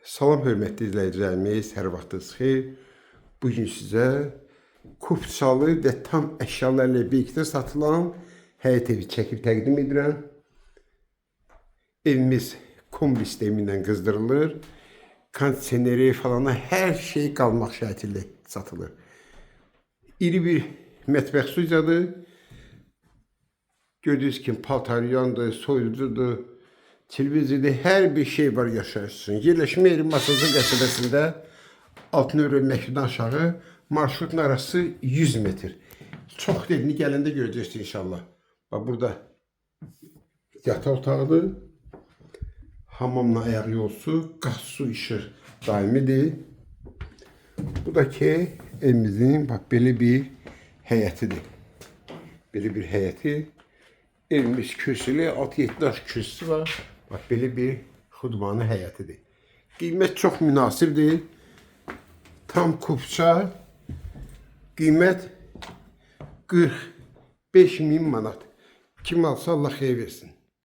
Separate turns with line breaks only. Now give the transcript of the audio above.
Salam hörmətli izləyicilərimiz, hər vaxtınız xeyir. Bugün sizə kupçalı və tam əşyalarla birlikdə satılan həyət evi çəkib təqdim edirəm. Evimiz kombi sistemi ilə qızdırılır. Kondisioneri falan hər şey qalmaq şərtilə satılır. İri bir mətbəx studiyadır. Gördüyünüz kimi paltaryandır, soyuducudur, televizorda hər bir şey var yaşayış üçün. Yerləşmə yeri Masazın qəsəbəsində 6 nömrə Məktubdan aşağı, marşrutun arası 100 metr. Çox dedini gələndə görəcəksiniz inşallah. Bax burada yataq otağıdır. Hamamla ayaq yolsu, qaz su işıq daimidir. Bu da ki evimizin bax belə bir həyətidir. Belə bir həyəti. Evimiz kürsülü, 6-7 yaş kürsüsü var. Bax, belə bir xudmanı həyətidir. Qiymət çox münasibdir. Tam kupça. Qiymət 45.000 manat. Kim alsa Allah xeyir versin.